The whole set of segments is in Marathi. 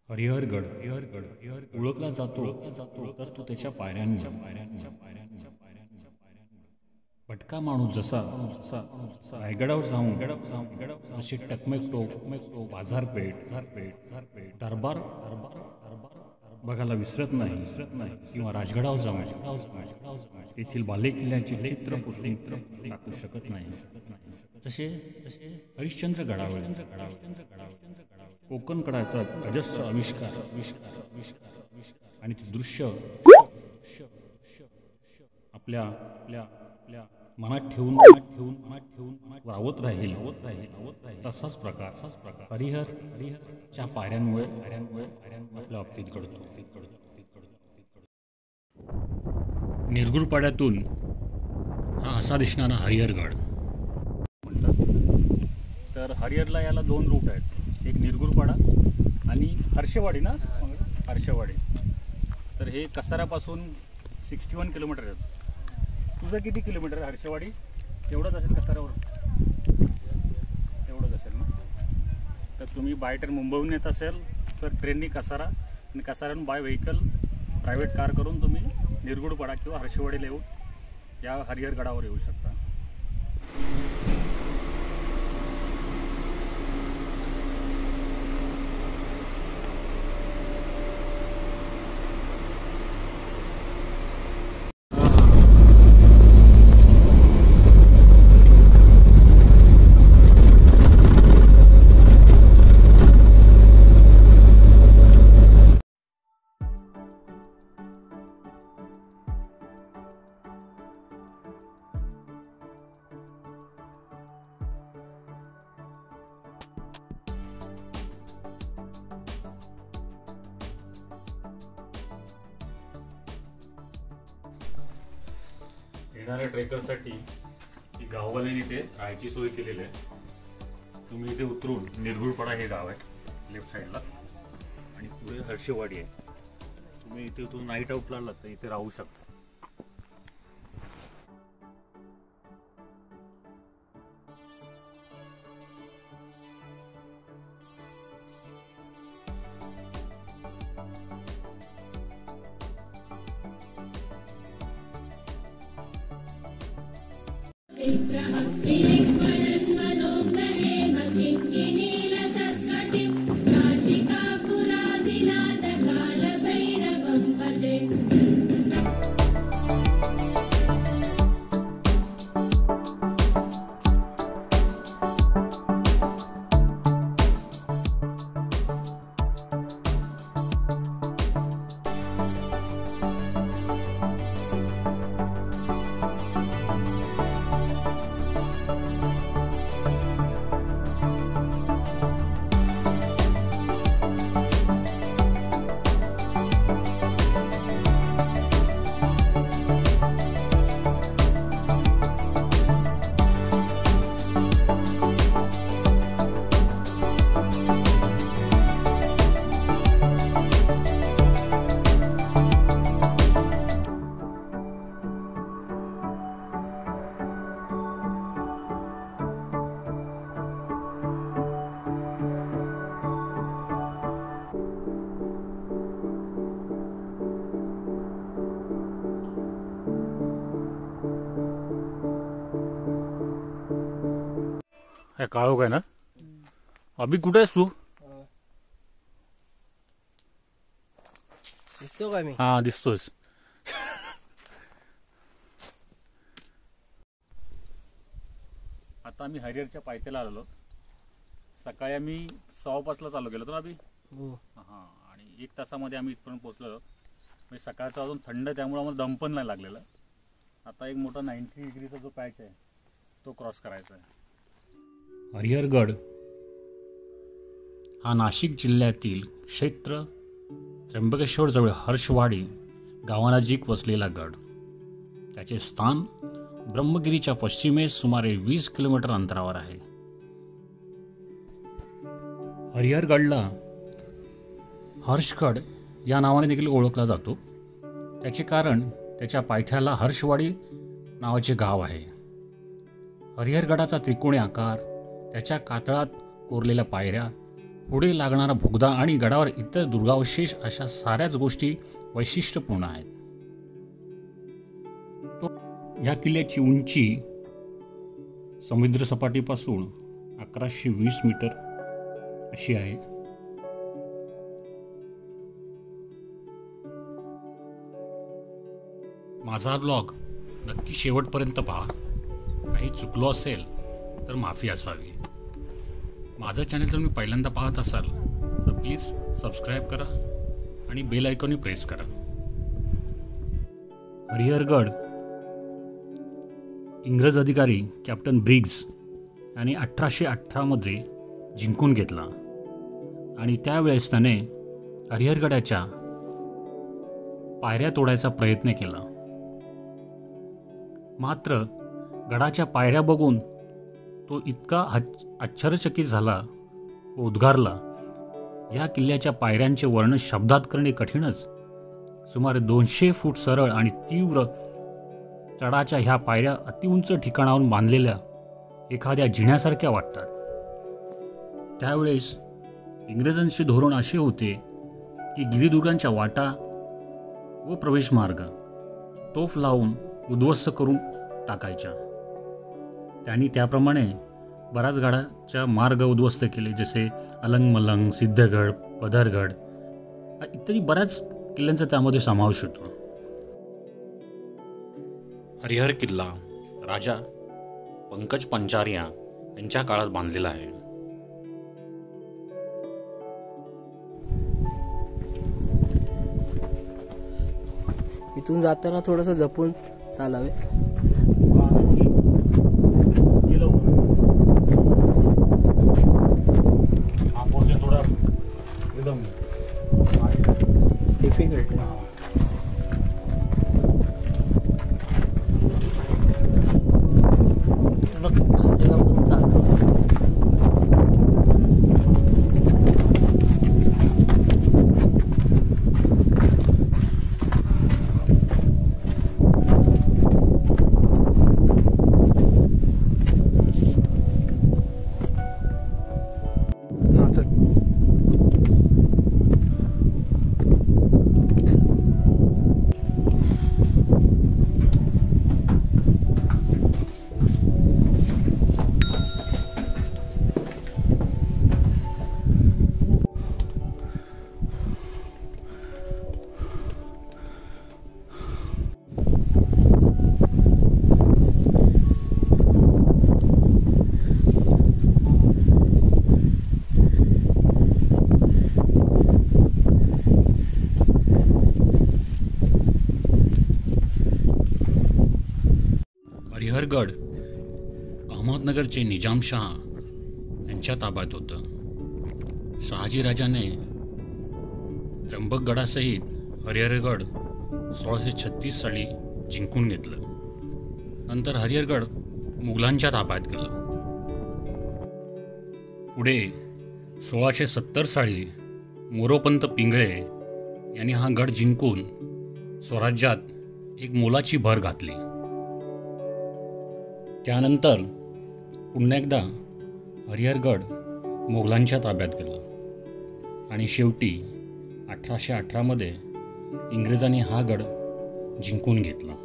हरिहरगड ओळखला जातो तर तो त्याच्या पायऱ्यांच्या भटका माणूस जसा रायगडावर जाऊन जसे टकमेक बाजारपेठ दरबार बघायला विसरत नाही किंवा राजगडावर जाऊन येथील बालेकिल्ल्यांचे चित्र पुसून टाकू शकत नाही जसे हरिश्चंद्र गडावर कोकण कडाचा अजस्र आविष्कार आणि ते दृश्य आपल्या मनात ठेवून राहत राहील तसाच प्रकार हरिहरच्या पायऱ्यांमुळे आपल्या बाबतीत घडतो. निरगुरपाड्यातून हा असा दिसणारा हरिहरगड म्हणतात. तर हरिहरला याला 2 रूट आहेत, एक निरगुरपाडा आणि हर्षवाडी ना हर्षवाडी. तर हे कसाऱ्यापासून 61 किलोमीटर आहेत. तुझं किती किलोमीटर आहे हर्षवाडी? एवढंच असेल कसाऱ्यावर, एवढंच असेल ना. तर तुम्ही बाय ट्रेन मुंबईहून येत असेल तर ट्रेननी कसारा आणि कसाऱ्याहून बाय व्हेकल प्रायव्हेट कार करून तुम्ही निरगुरपाडा किंवा हर्षवाडीला येऊन या हरिहरगडावर येऊ शकता. येणाऱ्या ट्रेकरसाठी ही गाववाल्यांनी इथे राहायची सोय केलेली आहे. तुम्ही इथे उतरून निरगुरपाडा हे गाव आहे लेफ्ट साईडला आणि पुढे हर्षवाडी आहे. तुम्ही इथे उतरून नाईट आउटला आलात तर इथे राहू शकता. काळोख आहे ना. अभि कुठे आहेस तू? दिसतो का मी? हा दिसतोस. आता आम्ही हरिहरच्या पायथ्याला आलेलो. सकाळी आम्ही 5:15 चालू केलं होतं ना अभि. हां आणि 1 तासामध्ये आम्ही इथपर्यंत पोहोचलो. म्हणजे सकाळचा अजून थंड त्यामुळे आम्हाला दम पण नाही लागलेला. आता एक मोठा 90 डिग्रीचा जो पॅच आहे तो क्रॉस करायचा आहे. हरिहरगड हा नाशिक जिल्ह्यातील क्षेत्र त्र्यंबकेश्वरजवळ हर्षवाडी गावानजीक वसलेला गड. त्याचे स्थान ब्रह्मगिरीच्या पश्चिमेस सुमारे 20 किलोमीटर अंतरावर आहे. हरिहरगडला हर्षगड या नावाने देखील ओळखला जातो. त्याचे कारण त्याच्या पायथ्याला हर्षवाडी नावाचे गाव आहे. हरिहरगडाचा त्रिकोणी आकार, त्याच्या कातळात कोरलेल्या पायऱ्या पुढे लागणारा बोगदा आणि गडावर इतर दुर्गावशेष अशा साऱ्याच गोष्टी वैशिष्ट्यपूर्ण आहेत. या किल्ल्याची उंची समुद्रसपाटीपासून 1120 मीटर अशी आहे. माझा व्लॉग नक्की शेवटपर्यंत पहा. काही चुकलो असेल तर माफी असावी. माझं चॅनल जर तुम्ही पहिल्यांदा पाहत असाल तर प्लीज सबस्क्राईब करा आणि बेल आयकॉनही प्रेस करा. हरिहरगड इंग्रज अधिकारी कॅप्टन ब्रिग्ज यांनी 1818 जिंकून घेतला आणि त्यावेळेस त्याने हरिहरगडाच्या पायऱ्या तोडायचा प्रयत्न केला. मात्र गडाच्या पायऱ्या बघून तो इतका आश्चर्यचकित झाला व उद्गारला, या किल्ल्याच्या पायऱ्यांचे वर्णन शब्दात करणे कठीणच. सुमारे 200 फूट सरळ आणि तीव्र चढाच्या ह्या पायऱ्या अतिउंच ठिकाणाहून बांधलेल्या एखाद्या जिन्यासारख्या वाटतात. त्यावेळेस इंग्रजांचे धोरण असे होते की गिरिदुर्गांच्या वाटा व प्रवेशमार्ग तोफ लावून उद्ध्वस्त करून टाकायच्या. त्यांनी त्याप्रमाणे बऱ्याच गडाच्या मार्ग उद्ध्वस्त केले, जसे अलंग मलंग, सिद्धगड, पदरगड इत्यादी बऱ्याच किल्ल्यांचा त्यामध्ये समावेश होतो. हरिहर किल्ला राजा पंकज पंचारिया यांच्या काळात बांधलेला आहे. इथून जाताना थोडंसं जपून चालावे. थोडा एकदम डिफिकल्ट आहे. खाली आपण चाललो. हरिहरगड अहमदनगरचे निजामशहा यांच्या ताब्यात होतं. शहाजीराजाने त्र्यंबकगडासहित हरिहरगड 1636 साली जिंकून घेतलं. नंतर हरिहरगड मुघलांच्या ताब्यात गेलं. पुढे 1670 साली मोरोपंत पिंगळे यांनी हा गड जिंकून स्वराज्यात एक मोलाची भर घातली. त्यानंतर पुन्हा एकदा हरिहरगड मोगलांच्या ताब्यात गेलं आणि शेवटी 1818 इंग्रजांनी हा गड जिंकून घेतला.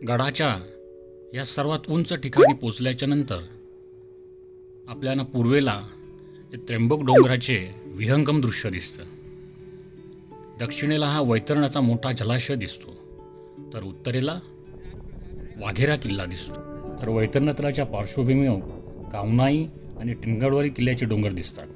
गडाच्या या सर्वात उंच ठिकाणी पोचल्याच्या नंतर आपल्याला पूर्वेला हे त्र्यंबक डोंगराचे विहंगम दृश्य दिसतं. दक्षिणेला हा वैतरणाचा मोठा जलाशय दिसतो, तर उत्तरेला वाघेरा किल्ला दिसतो. तर वैतरणा पार्श्वभूमीवर कावनाई आणि टिनगडवारी किल्ल्याचे डोंगर दिसतात.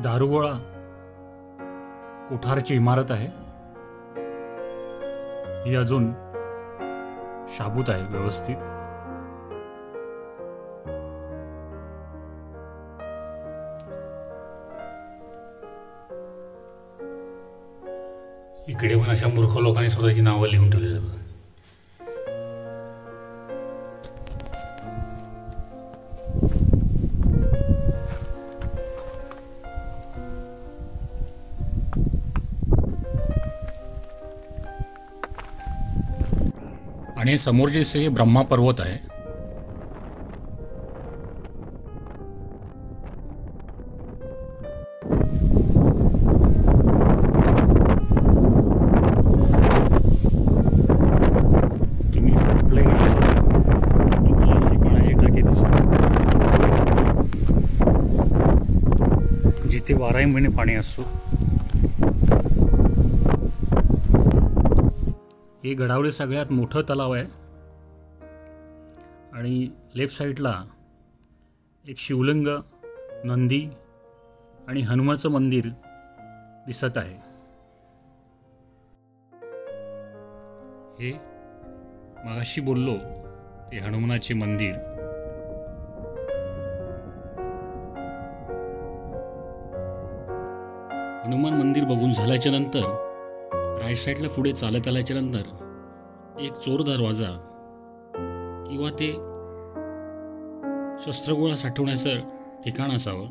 दारुगोळा कोठारची इमारत आहे. ही अजून शाबूत आहे व्यवस्थित. इकडे पण अशा मूर्ख लोकांनी स्वतःची नावं लिहून ठेवलेली आहेत. आणि समोर जे हे ब्रह्मा पर्वत आहे. तुम्ही तुम्हाला अशी पाण्याची टाकी दिसते जिथे 12 महिने पाणी असतो. हे गडावरील सगळ्यात मोठं तलाव आहे आणि लेफ्ट साईडला एक शिवलिंग, नंदी आणि हनुमानचं मंदिर दिसत आहे. हे मगाशी बोललो ते हनुमानाचे मंदिर. हनुमान मंदिर बघून झाल्याच्या नंतर राईट साईडला पुढे चालत आल्याच्या नंतर एक चोर दरवाजा किंवा ते शस्त्रगोळा साठवण्याचं ठिकाण असावं.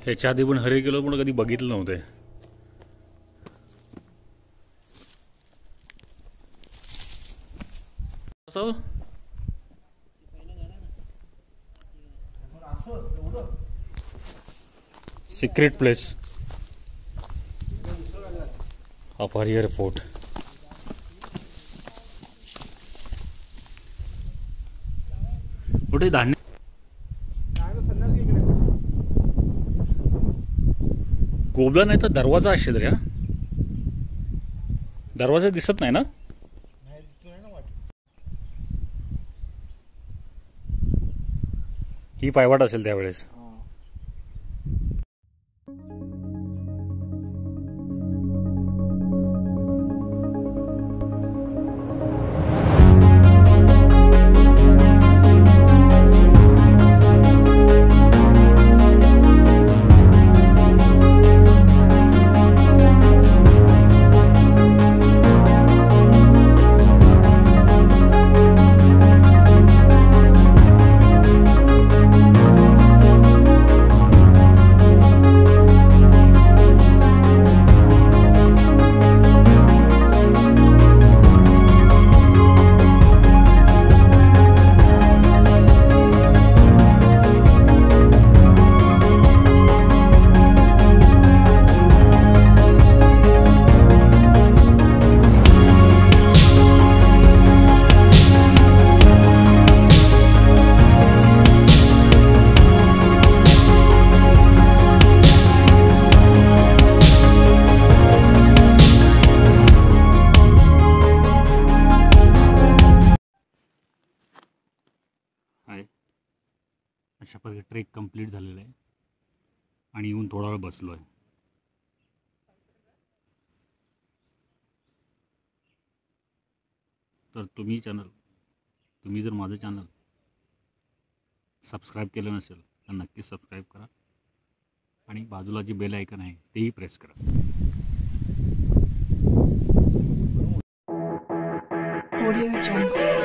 ह्याच्या आधी पण हरे गेलो पण कधी बघितलं नव्हते. Secret place of Harihar fort. कुठे धान्य गोबला नाही तर दरवाजा असेल रे. दरवाजा दिसत नाही ना. ही पायवाट असेल त्यावेळेस. प्रकारे ट्रेक कंप्लीट झालेला आहे आणि येऊन थोडा वेळ बसलो आहे. तर तुम्ही जर माझं चॅनल सबस्क्राईब केलं नसेल तर नक्कीच सबस्क्राईब करा आणि बाजूला जी बेल आयकन आहे तेही प्रेस करा. Audio Jungle.